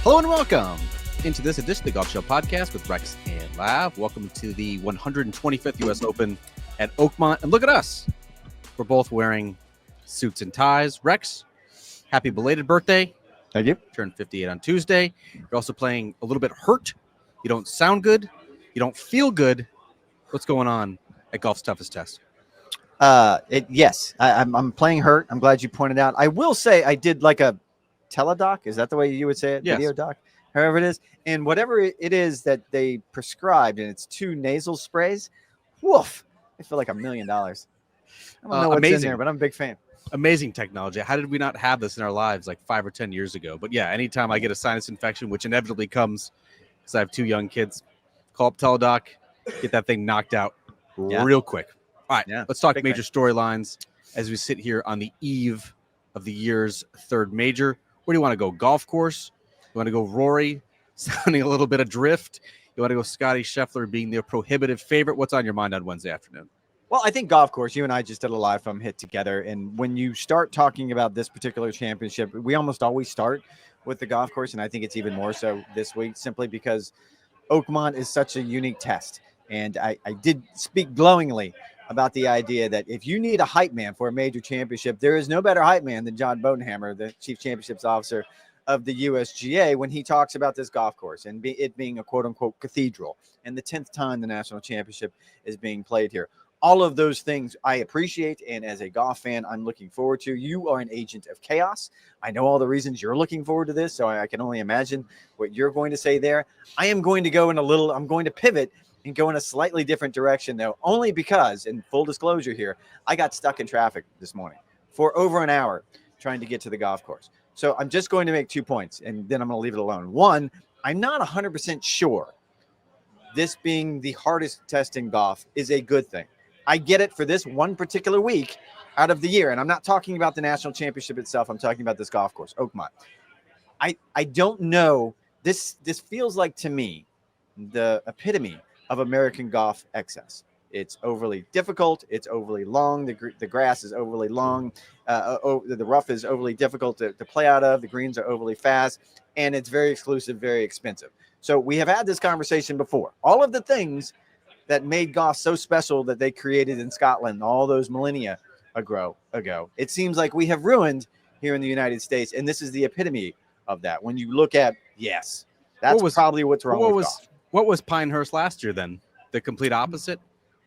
Hello and welcome into this edition of the Golf Show podcast with Rex and Lav. Welcome to the 125th U.S. Open at Oakmont. And look at us. We're both wearing suits and ties. Rex, happy belated birthday. Thank you. Turned 58 on Tuesday. You're also playing a little bit hurt. You don't sound good. You don't feel good. What's going on at Golf's Toughest Test? Yes, I'm playing hurt. I'm glad you pointed out. I will say I did like a teledoc. Is that the way you would say it? Yes. Video doc, however it is. And whatever it is that they prescribed, and it's 2 nasal sprays. Woof! I feel like $1 million. I don't know what's in there, but I'm a big fan. Amazing technology. How did we not have this in our lives like 5 or 10 years ago? But yeah, anytime I get a sinus infection, which inevitably comes because I have 2 young kids, call up teledoc, get that thing knocked out real quick. All right, let's talk major storylines as we sit here on the eve of the year's 3rd major. Where do you want to go? Golf course? You want to go Rory sounding a little bit adrift? You want to go Scottie Scheffler being the prohibitive favorite? What's on your mind on Wednesday afternoon? Well, I think golf course, you and I just did a live from hit together. And when you start talking about this particular championship, we almost always start with the golf course. And I think it's even more so this week, simply because Oakmont is such a unique test. And I did speak glowingly about the idea that if you need a hype man for a major championship, there is no better hype man than John Bodenhammer, the chief championships officer of the USGA, when he talks about this golf course and it being a quote unquote cathedral and the 10th time the national championship is being played here. All of those things I appreciate. And as a golf fan, I'm looking forward to. You are an agent of chaos. I know all the reasons you're looking forward to this. So I can only imagine what you're going to say there. I am going to go in I'm going to pivot and go in a slightly different direction, though, only because, in full disclosure here, I got stuck in traffic this morning for over an hour trying to get to the golf course. So I'm just going to make 2 points, and then I'm going to leave it alone. One, I'm not 100% sure this being the hardest test in golf is a good thing. I get it for this one particular week out of the year, and I'm not talking about the national championship itself. I'm talking about this golf course, Oakmont. I don't know. This feels like, to me, the epitome of American golf excess. It's overly difficult. It's overly long. The grass is overly long. The rough is overly difficult to play out of. The greens are overly fast, and it's very exclusive, very expensive. So we have had this conversation before. All of the things that made golf so special that they created in Scotland all those millennia ago, it seems like we have ruined here in the United States, and this is the epitome of that. When you look at, that's probably what's wrong with golf. What was Pinehurst last year then? The complete opposite,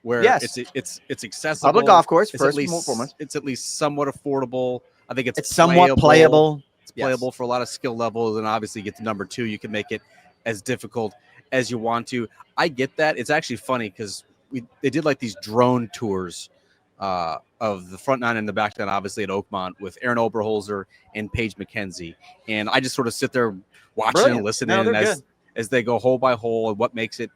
where it's accessible. Public golf course, it's at least somewhat affordable. I think it's somewhat playable. It's playable for a lot of skill levels, and obviously you get to number 2. You can make it as difficult as you want to. I get that. It's actually funny because they did like these drone tours of the front 9 and the back 9, obviously at Oakmont with Aaron Oberholzer and Paige McKenzie, and I just sort of sit there watching and listening as they go hole by hole and what makes it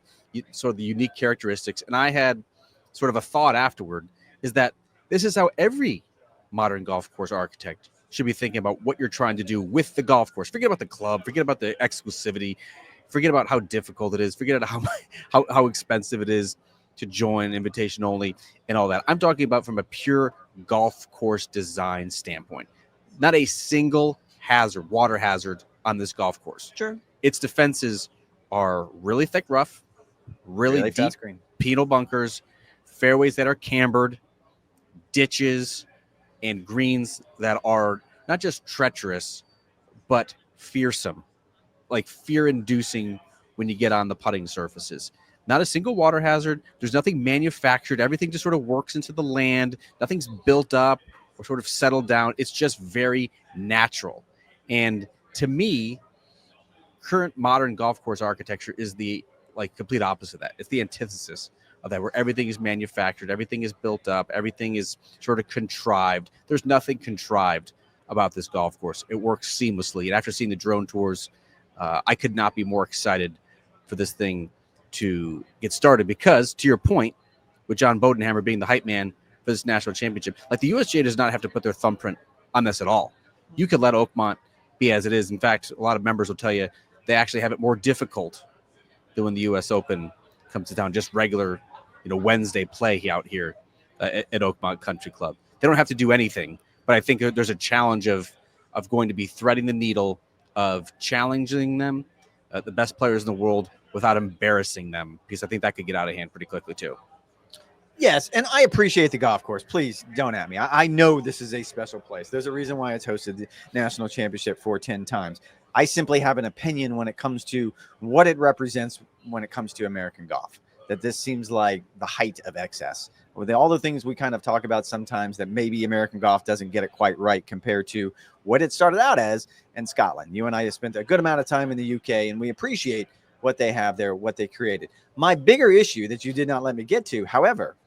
sort of the unique characteristics. And I had sort of a thought afterward, is that this is how every modern golf course architect should be thinking about what you're trying to do with the golf course. Forget about the club, forget about the exclusivity, forget about how difficult it is, forget about how expensive it is to join invitation only and all that. I'm talking about from a pure golf course design standpoint. Not a single water hazard on this golf course. Sure. Its defenses are really thick rough, really deep penal bunkers, fairways that are cambered, ditches, and greens that are not just treacherous, but fearsome, like fear-inducing when you get on the putting surfaces. Not a single water hazard. There's nothing manufactured. Everything just sort of works into the land. Nothing's built up or sort of settled down. It's just very natural. And to me, current modern golf course architecture is the complete opposite of that. It's the antithesis of that, where everything is manufactured, everything is built up, everything is sort of contrived. There's nothing contrived about this golf course. It works seamlessly. And after seeing the drone tours, I could not be more excited for this thing to get started, because to your point, with John Bodenhammer being the hype man for this national championship, like the USGA does not have to put their thumbprint on this at all. You could let Oakmont be as it is. In fact, a lot of members will tell you they actually have it more difficult than when the U.S. Open comes to town, just regular, Wednesday play out here at Oakmont Country Club. They don't have to do anything, but I think there's a challenge of going to be threading the needle of challenging them, the best players in the world, without embarrassing them, because I think that could get out of hand pretty quickly too. Yes, and I appreciate the golf course. Please don't at me. I know this is a special place. There's a reason why it's hosted the national championship 10 times. I simply have an opinion when it comes to what it represents when it comes to American golf, that this seems like the height of excess. With all the things we kind of talk about sometimes, that maybe American golf doesn't get it quite right compared to what it started out as in Scotland. You and I have spent a good amount of time in the UK, and we appreciate what they have there, what they created. My bigger issue that you did not let me get to, however,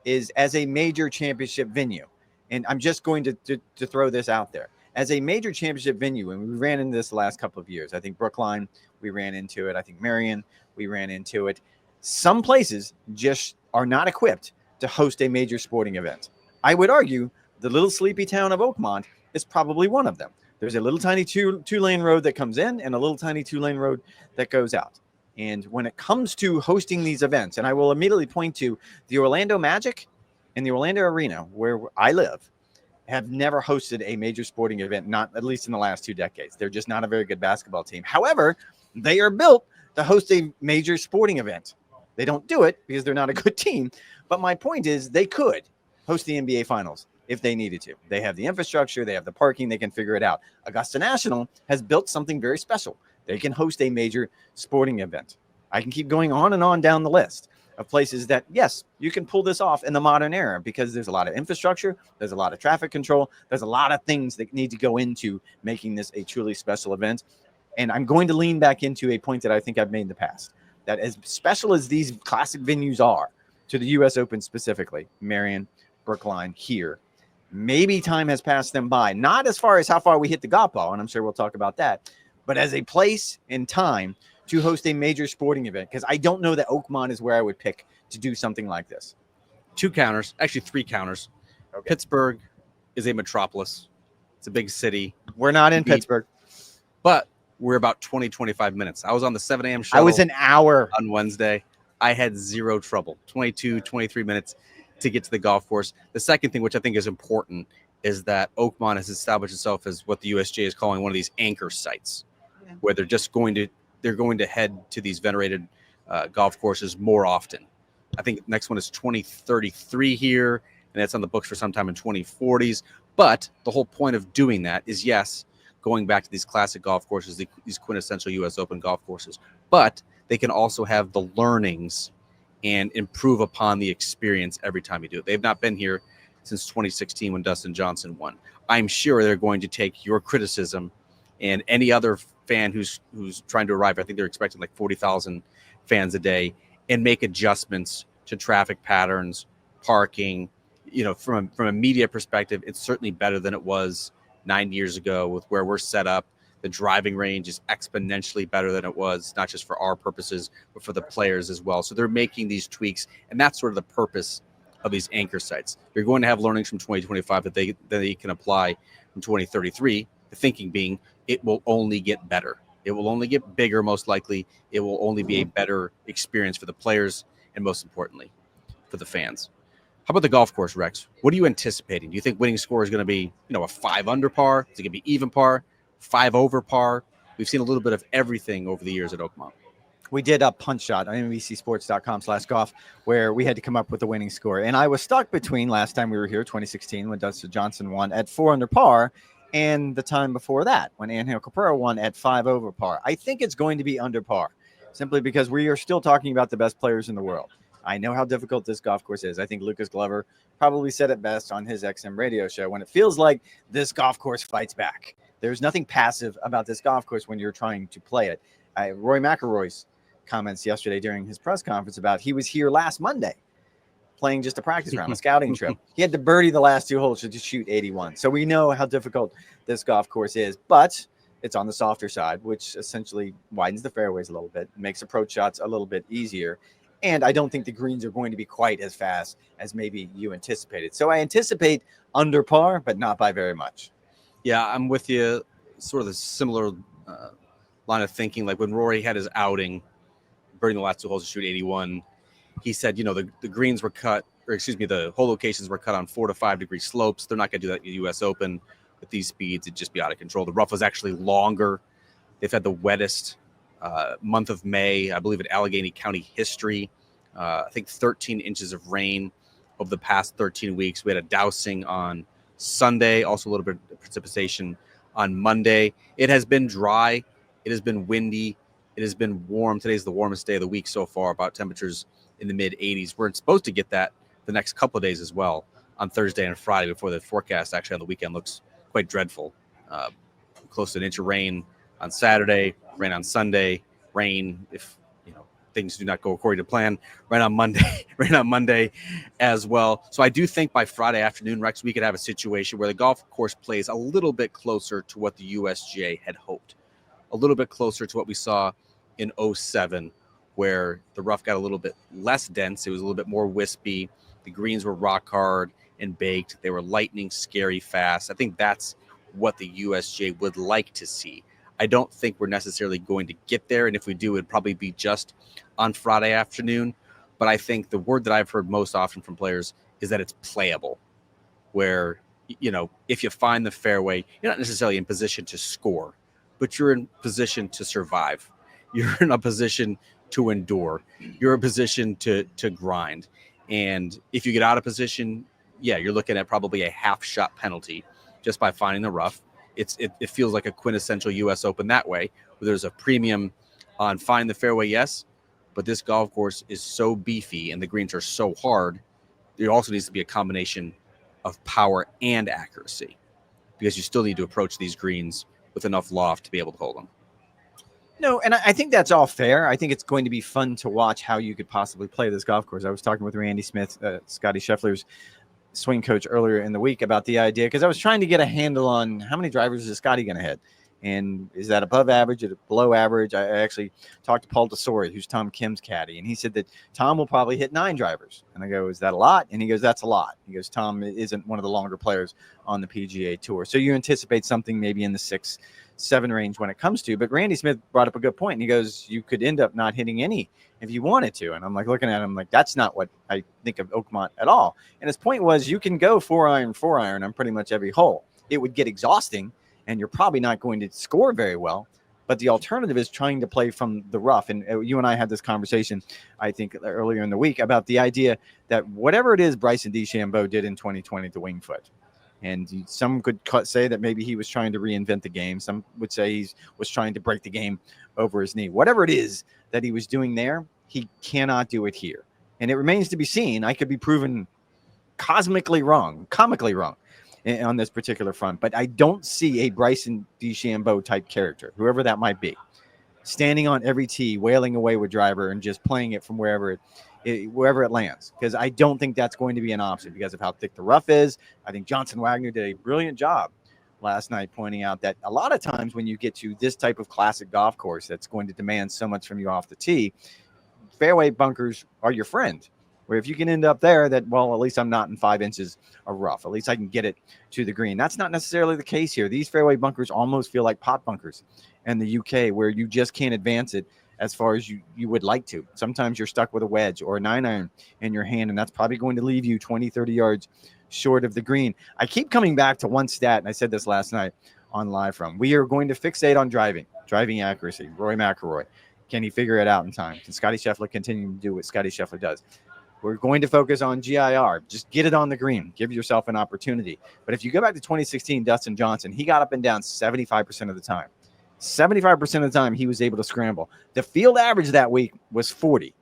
is as a major championship venue. And I'm just going to throw this out there. As a major championship venue, and we ran into this the last couple of years. I think Brookline, we ran into it. I think Marion, we ran into it. Some places just are not equipped to host a major sporting event. I would argue the little sleepy town of Oakmont is probably one of them. There's a little tiny two-lane road that comes in and a little tiny two-lane road that goes out. And when it comes to hosting these events, and I will immediately point to the Orlando Magic and the Orlando Arena, where I live, have never hosted a major sporting event, not at least in the last 2 decades. They're just not a very good basketball team. However, they are built to host a major sporting event. They don't do it because they're not a good team. But my point is they could host the NBA Finals if they needed to. They have the infrastructure, they have the parking, they can figure it out. Augusta National has built something very special. They can host a major sporting event. I can keep going on and on down the list of places that, yes, you can pull this off in the modern era because there's a lot of infrastructure, there's a lot of traffic control, there's a lot of things that need to go into making this a truly special event. And I'm going to lean back into a point that I think I've made in the past, that as special as these classic venues are to the U.S. Open specifically, Marion, Brookline, here, maybe time has passed them by. Not as far as how far we hit the golf ball, and I'm sure we'll talk about that, but as a place and time to host a major sporting event, because I don't know that Oakmont is where I would pick to do something like this. 2 counters, actually 3 counters. Okay. Pittsburgh is a metropolis. It's a big city. We're not in Pittsburgh. But we're about 20, 25 minutes. I was on the 7 a.m. shuttle. I was an hour on Wednesday. I had zero trouble. 22, 23 minutes to get to the golf course. The second thing, which I think is important, is that Oakmont has established itself as what the USGA is calling one of these anchor sites, where they're going to head to these venerated golf courses more often. I think the next one is 2033 here, and that's on the books for sometime in 2040s. But the whole point of doing that is, yes, going back to these classic golf courses, these quintessential U.S. Open golf courses, but they can also have the learnings and improve upon the experience every time you do it. They've not been here since 2016 when Dustin Johnson won. I'm sure they're going to take your criticism and any other fan who's trying to arrive. I think they're expecting like 40,000 fans a day, and make adjustments to traffic patterns, parking. You know, from a media perspective, it's certainly better than it was 9 years ago with where we're set up. The driving range is exponentially better than it was, not just for our purposes, but for the players as well. So they're making these tweaks, and that's sort of the purpose of these anchor sites. You're going to have learnings from 2025 that they can apply from 2033. The thinking being it will only get better. It will only get bigger, most likely. It will only be a better experience for the players and, most importantly, for the fans. How about the golf course, Rex? What are you anticipating? Do you think winning score is going to be, a 5 under par? Is it going to be even par? 5 over par? We've seen a little bit of everything over the years at Oakmont. We did a punch shot on NBCSports.com/golf where we had to come up with a winning score. And I was stuck between last time we were here, 2016, when Dustin Johnson won at 4 under par, and the time before that when Angel Cabrera won at 5 over par. I think it's going to be under par, simply because we are still talking about the best players in the world. I know how difficult this golf course is. I think Lucas Glover probably said it best on his XM radio show, when it feels like this golf course fights back. There's nothing passive about this golf course when you're trying to play it. Rory McIlroy's comments yesterday during his press conference about he was here last Monday playing just a practice round, a scouting trip. He had to birdie the last 2 holes to shoot 81. So we know how difficult this golf course is, but it's on the softer side, which essentially widens the fairways a little bit, makes approach shots a little bit easier. And I don't think the greens are going to be quite as fast as maybe you anticipated. So I anticipate under par, but not by very much. Yeah, I'm with you. Sort of the similar line of thinking. Like when Rory had his outing, birding the last 2 holes to shoot 81, he said, the greens were cut, the hole locations were cut on 4 to 5 degree slopes. They're not going to do that in the U.S. Open with these speeds. It'd just be out of control. The rough was actually longer They've had the wettest month of May, I believe, in Allegheny County history. I think 13 inches of rain over the past 13 weeks. We had a dousing on Sunday, also a little bit of precipitation on Monday. It has been dry. It has been windy. It has been warm. Today's the warmest day of the week so far, about temperatures in the mid 80s. We're supposed to get that the next couple of days as well on Thursday and Friday before the forecast actually on the weekend looks quite dreadful. Close to an inch of rain on Saturday, rain on Sunday, rain if things do not go according to plan, rain on Monday as well. So I do think by Friday afternoon, Rex, we could have a situation where the golf course plays a little bit closer to what the USGA had hoped, a little bit closer to what we saw in 07, where the rough got a little bit less dense. It was a little bit more wispy. The greens were rock hard and baked. They were lightning, scary fast. I think that's what the USGA would like to see. I don't think we're necessarily going to get there. And if we do, it'd probably be just on Friday afternoon. But I think the word that I've heard most often from players is that it's playable, where, if you find the fairway, you're not necessarily in position to score, but you're in position to survive. You're in a position to endure. You're in a position to grind. And if you get out of position, you're looking at probably a half shot penalty just by finding the rough. It feels like a quintessential U.S. Open that way, where there's a premium on find the fairway, yes, but this golf course is so beefy and the greens are so hard, there also needs to be a combination of power and accuracy, because you still need to approach these greens with enough loft to be able to hold them. No, and I think that's all fair. I think it's going to be fun to watch how you could possibly play this golf course. I was talking with Randy Smith, Scottie Scheffler's swing coach, earlier in the week about the idea, because I was trying to get a handle on how many drivers is Scottie going to hit, and is that above average, is it below average? I actually talked to Paul DeSori, who's Tom Kim's caddy, and he said that Tom will probably hit 9 drivers. And I go, is that a lot? And he goes, that's a lot. He goes, Tom isn't one of the longer players on the PGA Tour, so you anticipate something maybe in the 6-7 range when it comes to. But Randy Smith brought up a good point, and he goes, you could end up not hitting any if you wanted to. And I'm like looking at him like, that's not what I think of Oakmont at all. And his point was, you can go 4-iron on pretty much every hole. It would get exhausting, and you're probably not going to score very well. But the alternative is trying to play from the rough. And you and I had this conversation, I think, earlier in the week about the idea that whatever it is Bryson DeChambeau did in 2020 to Winged Foot, and some could say that maybe he was trying to reinvent the game. Some would say he was trying to break the game over his knee. Whatever it is that he was doing there, he cannot do it here. And it remains to be seen. I could be proven comically wrong on this particular front. But I don't see a Bryson DeChambeau type character, whoever that might be, standing on every tee, wailing away with driver and just playing it from wherever it lands, because I don't think that's going to be an option because of how thick the rough is. I think Johnson Wagner did a brilliant job last night pointing out that a lot of times when you get to this type of classic golf course that's going to demand so much from you off the tee, fairway bunkers are your friend. Where if you can end up there, that, well, at least I'm not in 5 inches of rough. At least I can get it to the green. That's not necessarily the case here. These fairway bunkers almost feel like pot bunkers in the UK, where you just can't advance it as far as you would like to. Sometimes you're stuck with a wedge or a 9-iron in your hand, and that's probably going to leave you 20, 30 yards short of the green. I keep coming back to one stat, and I said this last night on Live From. We are going to fixate on driving accuracy. Rory McIlroy, can he figure it out in time? Can Scottie Scheffler continue to do what Scottie Scheffler does? We're going to focus on GIR. Just get it on the green. Give yourself an opportunity. But if you go back to 2016, Dustin Johnson, he got up and down 75% of the time. 75% of the time he was able to scramble. The field average that week was 40.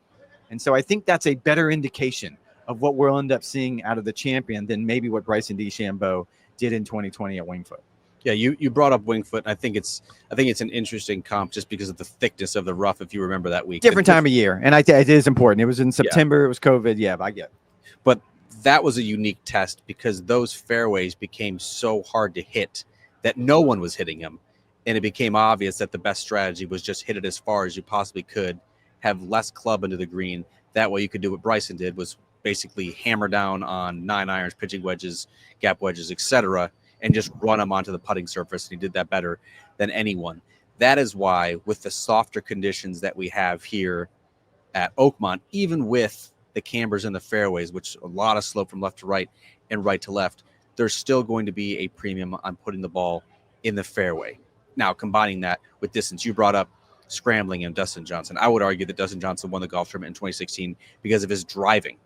And so I think that's a better indication of what we'll end up seeing out of the champion than maybe what Bryson DeChambeau did in 2020 at Winged Foot. Yeah, you brought up Winged Foot. I think it's an interesting comp just because of the thickness of the rough, if you remember that week. Different time of year, and it is important. It was in September. Yeah. It was COVID. Yeah, I get it. But that was a unique test because those fairways became so hard to hit that no one was hitting them. And it became obvious that the best strategy was just hit it as far as you possibly could, have less club into the green. That way you could do what Bryson did, was basically hammer down on 9-irons, pitching wedges, gap wedges, etc., and just run them onto the putting surface. And he did that better than anyone. That is why, with the softer conditions that we have here at Oakmont, even with the cambers in the fairways, which a lot of slope from left to right and right to left, there's still going to be a premium on putting the ball in the fairway. Now, combining that with distance, you brought up scrambling and Dustin Johnson. I would argue that Dustin Johnson won the golf tournament in 2016 because of his driving.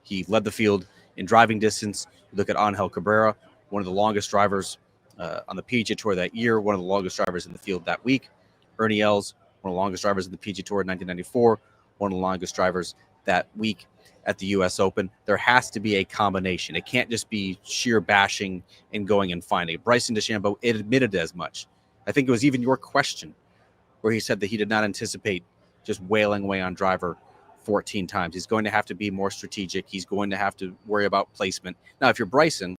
He led the field in driving distance. You look at Angel Cabrera, one of the longest drivers on the PGA Tour that year, one of the longest drivers in the field that week. Ernie Els, one of the longest drivers in the PGA Tour in 1994, one of the longest drivers that week at the U.S. Open. There has to be a combination. It can't just be sheer bashing and going and finding. Bryson DeChambeau, it admitted as much. I think it was even your question where he said that he did not anticipate just wailing away on driver 14 times. He's going to have to be more strategic. He's going to have to worry about placement. Now, if you're Bryson,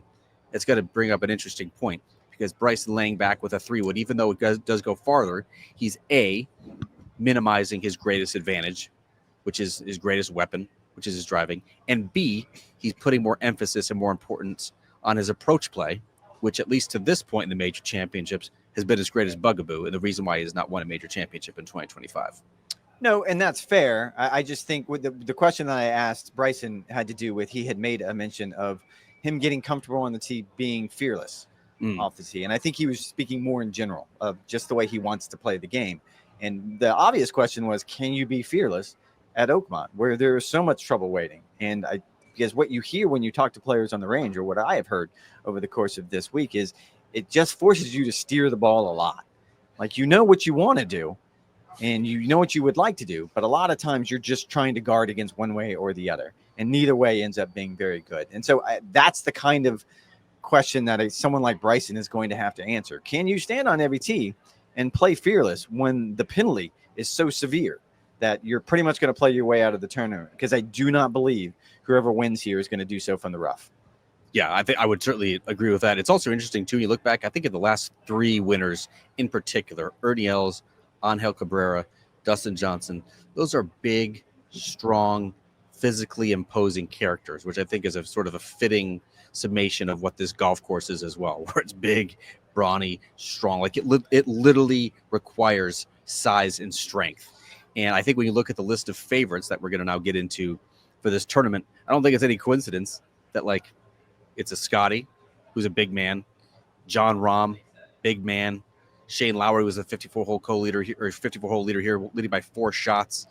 it's going to bring up an interesting point because Bryson laying back with a 3-wood, even though it does go farther, he's A, minimizing his greatest advantage, which is his greatest weapon, which is his driving, and B, he's putting more emphasis and more importance on his approach play, which at least to this point in the major championships has been his greatest bugaboo and the reason why he has not won a major championship in 2025. No, and that's fair. I just think with the question that I asked Bryson had to do with he had made a mention of him getting comfortable on the tee, being fearless off the tee. And I think he was speaking more in general of just the way he wants to play the game. And the obvious question was, can you be fearless at Oakmont where there is so much trouble waiting? And because what you hear when you talk to players on the range, or what I have heard over the course of this week, is it just forces you to steer the ball a lot. Like, you know what you want to do and you know what you would like to do, but a lot of times you're just trying to guard against one way or the other, and neither way ends up being very good. And so that's the kind of question that someone like Bryson is going to have to answer. Can you stand on every tee and play fearless when the penalty is so severe that you're pretty much going to play your way out of the tournament? Because I do not believe whoever wins here is going to do so from the rough. Yeah, I think I would certainly agree with that. It's also interesting, too, you look back, I think at the last 3 winners in particular, Ernie Els, Angel Cabrera, Dustin Johnson, those are big, strong, physically imposing characters, which I think is a sort of a fitting summation of what this golf course is as well, where it's big, brawny, strong. Like it literally requires size and strength. And I think when you look at the list of favorites that we're going to now get into for this tournament, I don't think it's any coincidence that, like, it's a Scottie, who's a big man, John Rahm, big man, Shane Lowry was a 54-hole co-leader here, or 54-hole leader here, leading by 4 shots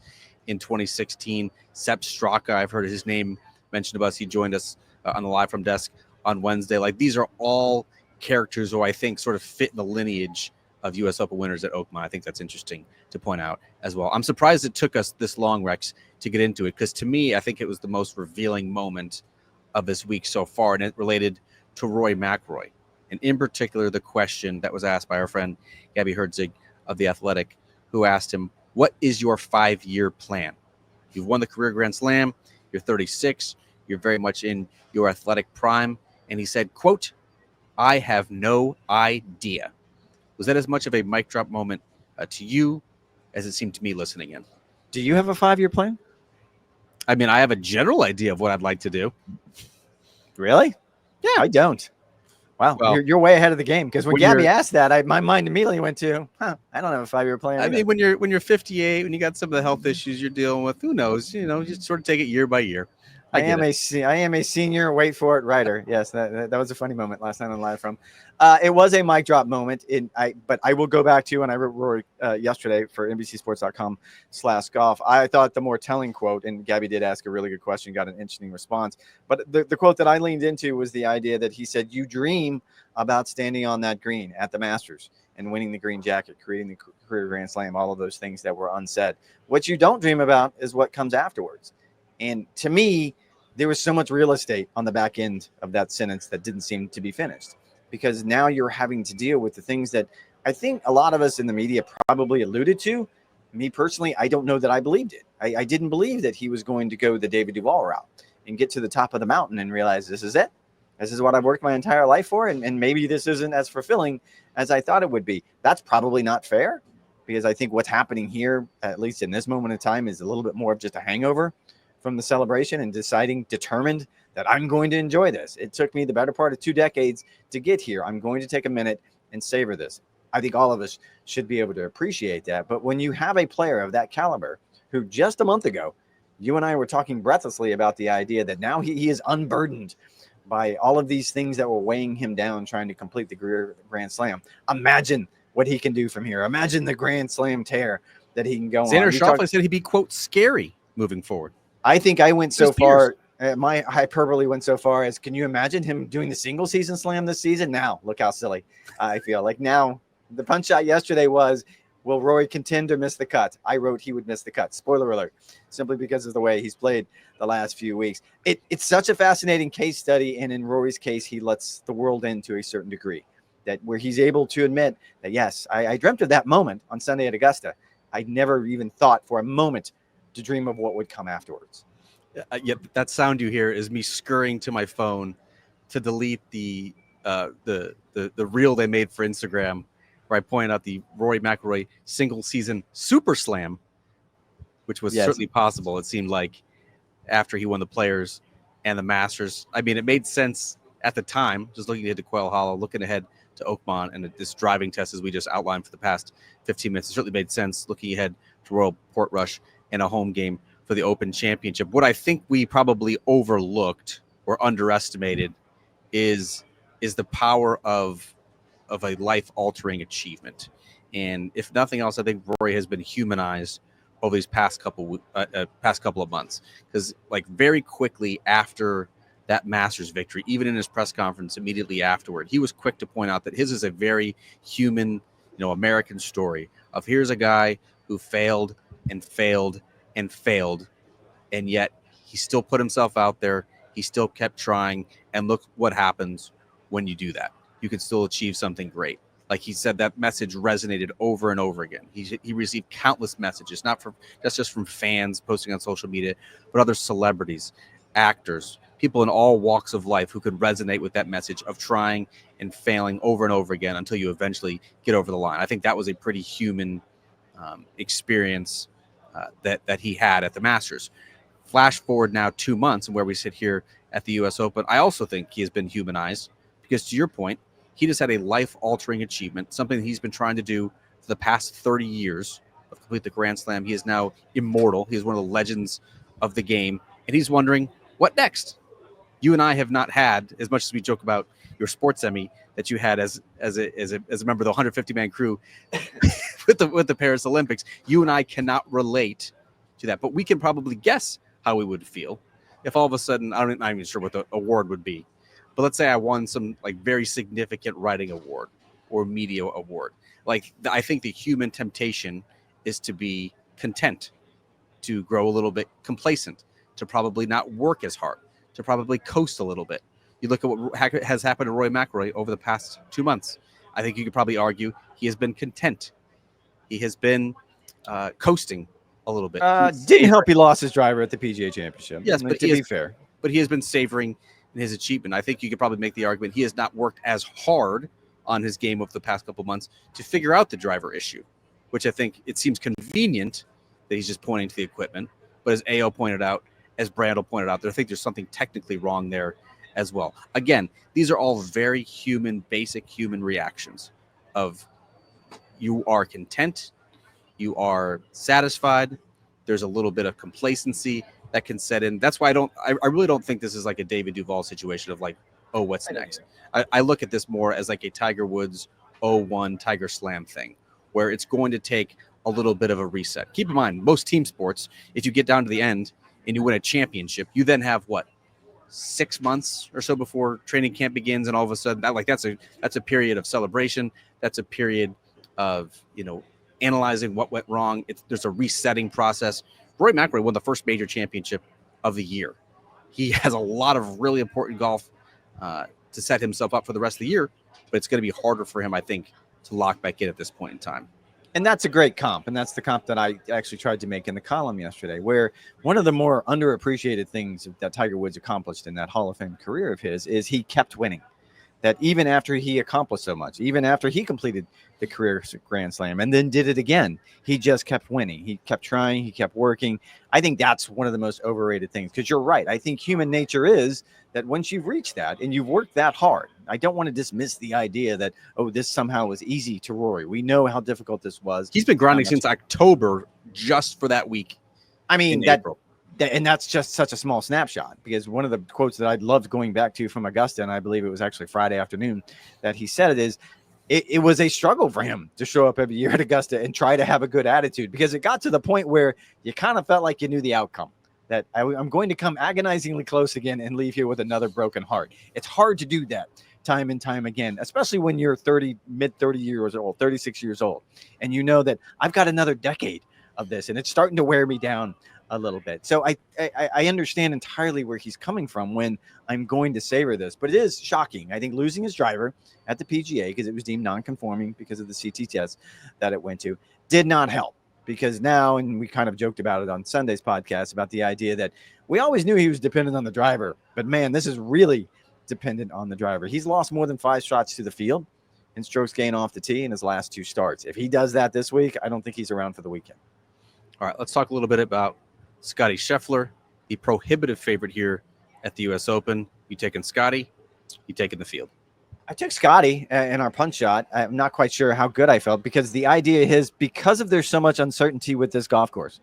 in 2016. Sepp Straka, I've heard his name mentioned about us. He joined us on the Live From Desk on Wednesday. Like, these are all characters who I think sort of fit in the lineage of U.S. Open winners at Oakmont. I think that's interesting to point out as well. I'm surprised it took us this long, Rex, to get into it, because to me, I think it was the most revealing moment of this week so far, and it related to Rory McIlroy. And in particular, the question that was asked by our friend Gabby Herzig of The Athletic, who asked him, what is your 5-year plan? You've won the career Grand Slam. You're 36. You're very much in your athletic prime. And he said, quote, I have no idea. Was that as much of a mic drop moment to you as it seemed to me listening in? Do you have a 5-year plan? I mean, I have a general idea of what I'd like to do. Really? Yeah. I don't. Wow, well, you're way ahead of the game, because when Gabby asked that, my mind immediately went to, I don't have a 5-year plan. I mean, when you're 58, when you got some of the health issues you're dealing with, who knows? You know, just sort of take it year by year. I am a senior, wait for it, writer. Yes, that was a funny moment last night on Live From. It was a mic drop moment. But I will go back to, and I wrote Rory yesterday for NBCSports.com/golf. I thought the more telling quote, and Gabby did ask a really good question, got an interesting response. But the quote that I leaned into was the idea that he said, you dream about standing on that green at the Masters and winning the green jacket, creating the career Grand Slam, all of those things that were unsaid. What you don't dream about is what comes afterwards. And to me, there was so much real estate on the back end of that sentence that didn't seem to be finished, because now you're having to deal with the things that I think a lot of us in the media probably alluded to. Me personally, I don't know that I believed it. I didn't believe that he was going to go the David Duval route and get to the top of the mountain and realize this is it. This is what I've worked my entire life for. And maybe this isn't as fulfilling as I thought it would be. That's probably not fair, because I think what's happening here, at least in this moment in time, is a little bit more of just a hangover from the celebration and determined that I'm going to enjoy this. It took me the better part of 2 decades to get here. I'm going to take a minute and savor this. I think all of us should be able to appreciate that. But when you have a player of that caliber, who just a month ago, you and I were talking breathlessly about the idea that now he is unburdened by all of these things that were weighing him down trying to complete the career Grand Slam. Imagine what he can do from here. Imagine the Grand Slam tear that he can go on. Xander Schauffele said he'd be, quote, scary moving forward. I think I went so far. My hyperbole went so far as, can you imagine him doing the single season slam this season? Now, look how silly I feel. Like now, the punch shot yesterday was, will Rory contend or miss the cut? I wrote he would miss the cut. Spoiler alert, simply because of the way he's played the last few weeks. It's such a fascinating case study. And in Rory's case, he lets the world in to a certain degree, that where he's able to admit that, yes, I dreamt of that moment on Sunday at Augusta. I never even thought for a moment to dream of what would come afterwards. Yep, that sound you hear is me scurrying to my phone to delete the reel they made for Instagram, where I point out the Rory McIlroy single season super slam, which was certainly possible. It seemed like after he won the Players and the Masters. I mean, it made sense at the time, just looking ahead to Quail Hollow, looking ahead to Oakmont, and this driving test as we just outlined for the past 15 minutes. It certainly made sense looking ahead to Royal Portrush and a home game for the Open Championship. What I think we probably overlooked or underestimated is the power of a life-altering achievement. And if nothing else, I think Rory has been humanized over these past couple of months, because like very quickly after that Masters victory, even in his press conference immediately afterward, he was quick to point out that his is a very human, American story of here's a guy who failed and failed and failed, and yet he still put himself out there. He still kept trying, and look what happens when you do that. You can still achieve something great. Like he said, that message resonated over and over again. He received countless messages, not just from fans posting on social media, but other celebrities, actors, people in all walks of life who could resonate with that message of trying and failing over and over again until you eventually get over the line. I think that was a pretty human experience that he had at the Masters. Flash forward now 2 months and where we sit here at the U.S. Open, I also think he has been humanized because, to your point, he just had a life-altering achievement, something he's been trying to do for the past 30 years of complete the Grand Slam. He is now immortal. He is one of the legends of the game, and he's wondering, what next? You and I have not had, as much as we joke about your sports Emmy that you had as a member of the 150-man crew with the Paris Olympics, you and I cannot relate to that, but we can probably guess how we would feel if all of a sudden, I'm not even sure what the award would be, but let's say I won some like very significant writing award or media award. Like, I think the human temptation is to be content, to grow a little bit complacent, to probably not work as hard, to probably coast a little bit. You look at what has happened to Rory McIlroy over the past 2 months. I think you could probably argue he has been content. He has been coasting a little bit. Didn't help he lost his driver at the PGA Championship. Yes, but to be fair. But he has been savoring his achievement. I think you could probably make the argument he has not worked as hard on his game over the past couple months to figure out the driver issue, which I think it seems convenient that he's just pointing to the equipment. But as AO pointed out, as Brandel pointed out, I think there's something technically wrong there as well. Again, these are all very human, basic human reactions of you are content, you are satisfied, there's a little bit of complacency that can set in. That's why I really don't think this is like a David Duval situation of like, oh, what's next? I look at this more as like a Tiger Woods 0-1 Tiger Slam thing, where it's going to take a little bit of a reset. Keep in mind, most team sports, if you get down to the end and you win a championship, you then have what, 6 months or so before training camp begins, and all of a sudden that's a period of celebration. That's a period of analyzing what went wrong. There's a resetting process. Rory McIlroy won the first major championship of the year. He has a lot of really important golf to set himself up for the rest of the year, but it's going to be harder for him, I think, to lock back in at this point in time. And that's a great comp. And that's the comp that I actually tried to make in the column yesterday, where one of the more underappreciated things that Tiger Woods accomplished in that Hall of Fame career of his is he kept winning. That even after he accomplished so much, even after he completed the career Grand Slam and then did it again, he just kept winning. He kept trying. He kept working. I think that's one of the most overrated things, because you're right. I think human nature is that once you've reached that and you've worked that hard, I don't want to dismiss the idea that, oh, this somehow was easy to Rory. We know how difficult this was. He's been grinding since October just for that week. I mean, and that's just such a small snapshot, because one of the quotes that I loved going back to from Augusta, and I believe it was actually Friday afternoon that he said it, is it was a struggle for him to show up every year at Augusta and try to have a good attitude, because it got to the point where you kind of felt like you knew the outcome, that I'm going to come agonizingly close again and leave here with another broken heart. It's hard to do that time and time again, especially when you're mid 30 years old, 36 years old, and you know that I've got another decade of this, and it's starting to wear me down a little bit. So I understand entirely where he's coming from when I'm going to savor this, but it is shocking. I think losing his driver at the PGA, because it was deemed non-conforming because of the CT test that it went to, did not help, because now, and we kind of joked about it on Sunday's podcast, about the idea that we always knew he was dependent on the driver, but man, this is really dependent on the driver. He's lost more than 5 shots to the field in strokes gained off the tee in his last 2 starts. If he does that this week, I don't think he's around for the weekend. All right, let's talk a little bit about Scottie Scheffler, the prohibitive favorite here at the U.S. Open. You taking Scottie? You taking the field? I took Scottie in our punch shot. I'm not quite sure how good I felt, because the idea is, because of there's so much uncertainty with this golf course,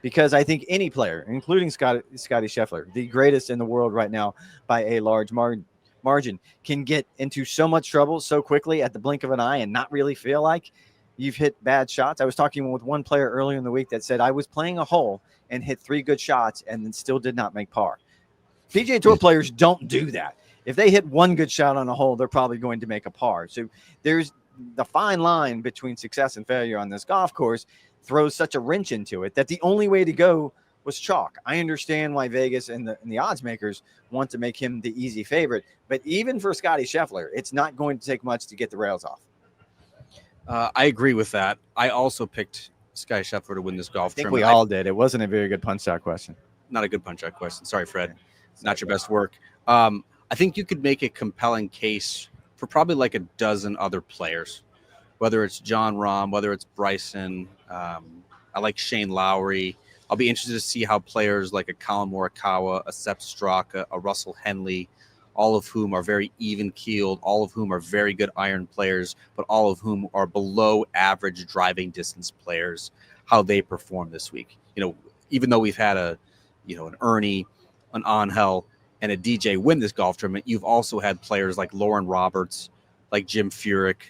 because I think any player, including Scottie Scheffler, the greatest in the world right now by a large margin, can get into so much trouble so quickly at the blink of an eye and not really feel like you've hit bad shots. I was talking with one player earlier in the week that said, I was playing a hole and hit 3 good shots and then still did not make par. PGA Tour players don't do that. If they hit 1 good shot on a hole, they're probably going to make a par. So there's the fine line between success and failure on this golf course throws such a wrench into it that the only way to go was chalk. I understand why Vegas and the odds makers want to make him the easy favorite, but even for Scottie Scheffler, it's not going to take much to get the rails off. I agree with that. I also picked Scottie Scheffler to win this golf tournament. We all did. It wasn't a very good punch out question. Not a good punch out question. Sorry, Fred. Not your best work. I think you could make a compelling case for probably like a dozen other players, whether it's Jon Rahm, whether it's Bryson. I like Shane Lowry. I'll be interested to see how players like a Colin Morikawa, a Sepp Straka, a Russell Henley, all of whom are very even-keeled, all of whom are very good iron players, but all of whom are below average driving distance players, how they perform this week. You know, even though we've had an Ernie, an Angel, and a DJ win this golf tournament, you've also had players like Lauren Roberts, like Jim Furyk,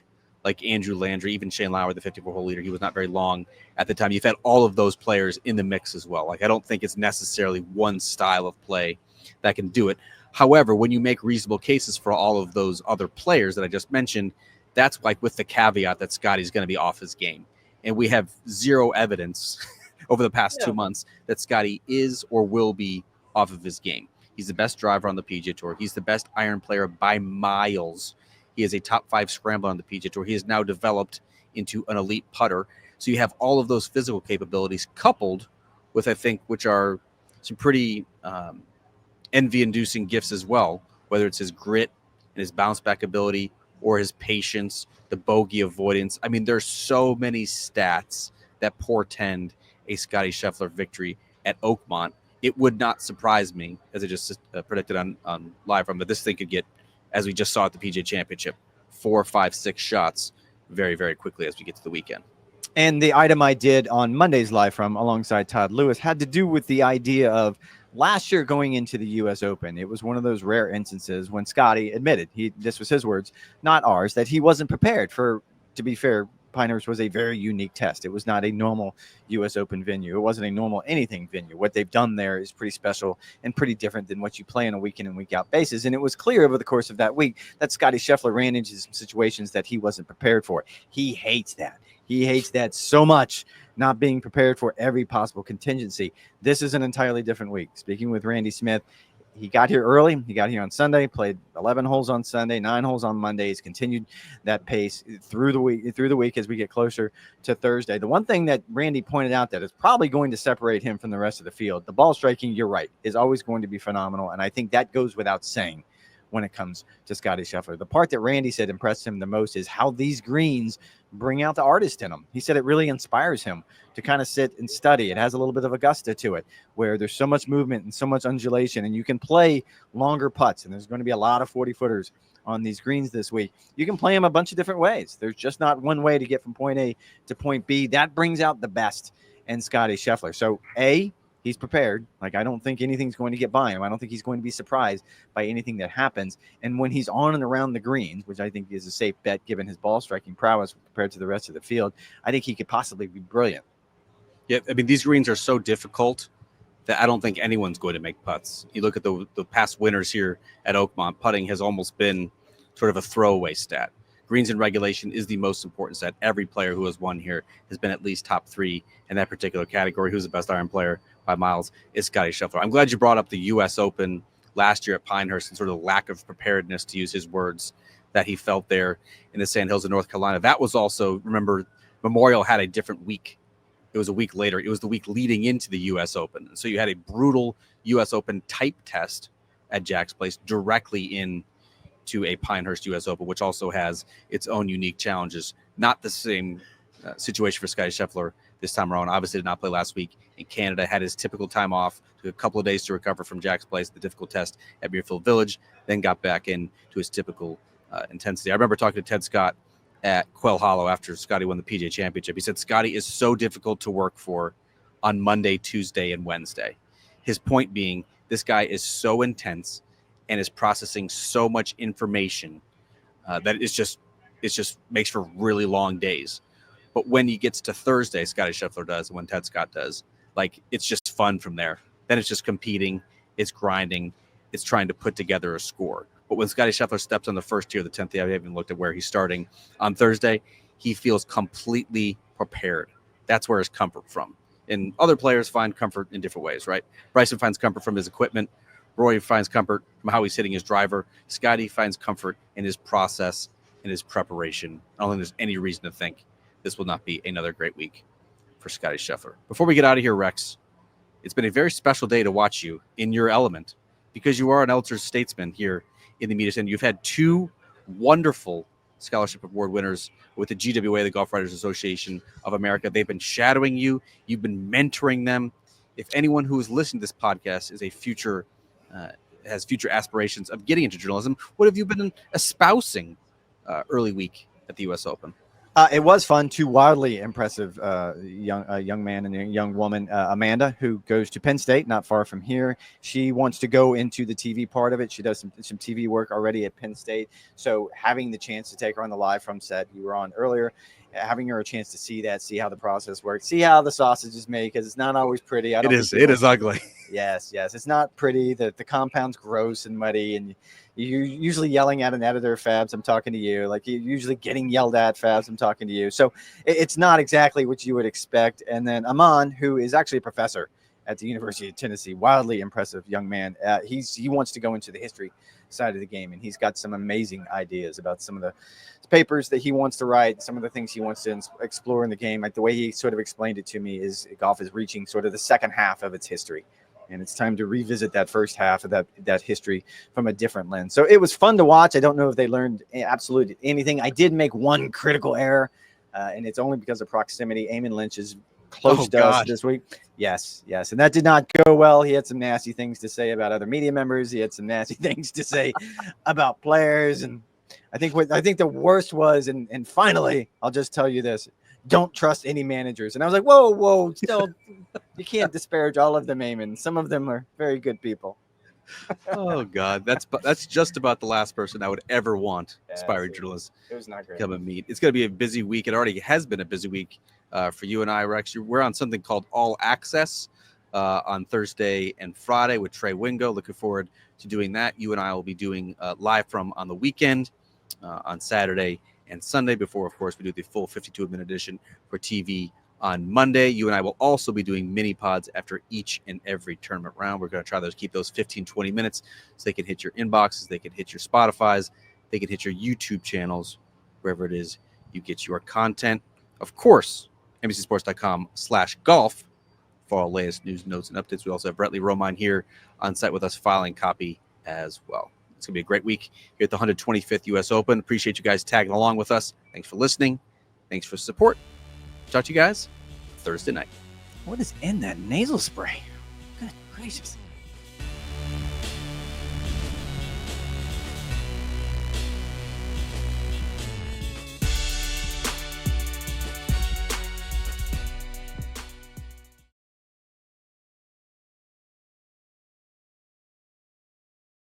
like Andrew Landry, even Shane Lowry, the 54-hole leader. He was not very long at the time. You've had all of those players in the mix as well. Like, I don't think it's necessarily one style of play that can do it. However, when you make reasonable cases for all of those other players that I just mentioned, that's like with the caveat that Scottie's going to be off his game. And we have zero evidence over the past 2 months that Scottie is or will be off of his game. He's the best driver on the PGA Tour. He's the best iron player by miles. He is a top 5 scrambler on the PGA Tour. He has now developed into an elite putter. So you have all of those physical capabilities coupled with, I think, which are some pretty envy-inducing gifts as well, whether it's his grit and his bounce-back ability or his patience, the bogey avoidance. I mean, there's so many stats that portend a Scottie Scheffler victory at Oakmont. It would not surprise me, as I just predicted on Live From, that this thing could get, as we just saw at the PGA Championship, 4, 5, 6 shots very, very quickly as we get to the weekend. And the item I did on Monday's Live From alongside Todd Lewis had to do with the idea of last year going into the U.S. Open. It was one of those rare instances when Scottie admitted, this was his words, not ours, that he wasn't prepared for, to be fair, Pinehurst was a very unique test. It was not a normal U.S. Open venue. It wasn't a normal anything venue. What they've done there is pretty special and pretty different than what you play on a week in and week out basis. And it was clear over the course of that week that Scottie Scheffler ran into some situations that he wasn't prepared for. He hates that. He hates that so much, not being prepared for every possible contingency. This is an entirely different week. Speaking with Randy Smith, he got here early. He got here on Sunday, played 11 holes on Sunday, 9 holes on Monday. He's continued that pace through the week as we get closer to Thursday. The one thing that Randy pointed out that is probably going to separate him from the rest of the field, the ball striking, you're right, is always going to be phenomenal. And I think that goes without saying when it comes to Scottie Scheffler. The part that Randy said impressed him the most is how these greens bring out the artist in him. He said it really inspires him to kind of sit and study. It has a little bit of Augusta to it, where there's so much movement and so much undulation, and you can play longer putts, and there's going to be a lot of 40-footers on these greens this week. You can play them a bunch of different ways. There's just not one way to get from point A to point B. That brings out the best in Scottie Scheffler. So, A, He's prepared. Like, I don't think anything's going to get by him. I don't think he's going to be surprised by anything that happens. And when he's on and around the greens, which I think is a safe bet given his ball striking prowess compared to the rest of the field, I think he could possibly be brilliant. Yeah, I mean, these greens are so difficult that I don't think anyone's going to make putts. You look at the past winners here at Oakmont, putting has almost been sort of a throwaway stat. Greens in regulation is the most important stat. Every player who has won here has been at least top 3 in that particular category. Who's the best iron player by miles is Scottie Scheffler. I'm glad you brought up the U.S. Open last year at Pinehurst and sort of the lack of preparedness, to use his words, that he felt there in the Sand Hills of North Carolina. That was also, remember, Memorial had a different week. It was a week later. It was the week leading into the U.S. Open. So you had a brutal U.S. Open type test at Jack's Place directly in to a Pinehurst U.S. Open, which also has its own unique challenges. Not the same situation for Scottie Scheffler this time around. Obviously did not play last week in Canada, had his typical time off, took a couple of days to recover from Jack's Place, the difficult test at Muirfield Village, then got back into his typical intensity. I remember talking to Ted Scott at Quail Hollow after Scottie won the PGA Championship. He said Scottie is so difficult to work for on Monday, Tuesday, and Wednesday. His point being, this guy is so intense and is processing so much information that it just makes for really long days. But when he gets to Thursday, Scottie Scheffler does, and when Ted Scott does, like, it's just fun from there. Then it's just competing, it's grinding, it's trying to put together a score. But when Scottie Scheffler steps on the first tee or the 10th tee, I haven't even looked at where he's starting on Thursday, he feels completely prepared. That's where his comfort from. And other players find comfort in different ways, right? Bryson finds comfort from his equipment. Rory finds comfort from how he's hitting his driver. Scottie finds comfort in his process, in his preparation. I don't think there's any reason to think this will not be another great week for Scottie Scheffler. Before we get out of here, Rex, it's been a very special day to watch you in your element because you are an elder statesman here in the media center. You've had 2 wonderful scholarship award winners with the GWA, the Golf Writers Association of America. They've been shadowing you. You've been mentoring them. If anyone who is listening to this podcast is a future has future aspirations of getting into journalism, what have you been espousing early week at the U.S. Open? It was fun. 2 wildly impressive young man and a young woman, Amanda, who goes to Penn State, not far from here. She wants to go into the TV part of it. She does some TV work already at Penn State. So having the chance to take her on the live from set you were on earlier, having her a chance to see that, see how the process works, see how the sausage is made, because it's not always pretty. It is ugly. Yes. It's not pretty. The compound's gross and muddy, and you're usually yelling at an editor, Fabs, I'm talking to you. Like, you're usually getting yelled at, Fabs, I'm talking to you. So it's not exactly what you would expect. And then Aman, who is actually a professor at the University of Tennessee, wildly impressive young man. He wants to go into the history side of the game, and he's got some amazing ideas about some of the papers that he wants to write, some of the things he wants to explore in the game. Like, the way he sort of explained it to me is golf is reaching sort of the second half of its history. And it's time to revisit that first half of that history from a different lens. So it was fun to watch. I don't know if they learned absolutely anything. I did make one critical error, and it's only because of proximity. Eamon Lynch is close to us this week. Yes. And that did not go well. He had some nasty things to say about other media members. He had some nasty things to say about players. And I think the worst was, and finally, I'll just tell you this: don't trust any managers. And I was like, whoa, still, you can't disparage all of them, Eamon. Some of them are very good people. Oh God, that's just about the last person I would ever want aspiring journalists. It was not great. Come and meet. It's going to be a busy week. It already has been a busy week for you and I, Rex. We're on something called All Access on Thursday and Friday with Trey Wingo. Looking forward to doing that. You and I will be doing live from on the weekend on Saturday and Sunday before, of course, we do the full 52-minute edition for TV on Monday. You and I will also be doing mini pods after each and every tournament round. We're going to try to keep those 15, 20 minutes so they can hit your inboxes, they can hit your Spotifys, they can hit your YouTube channels, wherever it is you get your content. Of course, NBCSports.com/golf for all latest news, notes, and updates. We also have Brentley Romine here on site with us filing copy as well. It's going to be a great week here at the 125th U.S. Open. Appreciate you guys tagging along with us. Thanks for listening. Thanks for support. Talk to you guys Thursday night. What is in that nasal spray? Good gracious.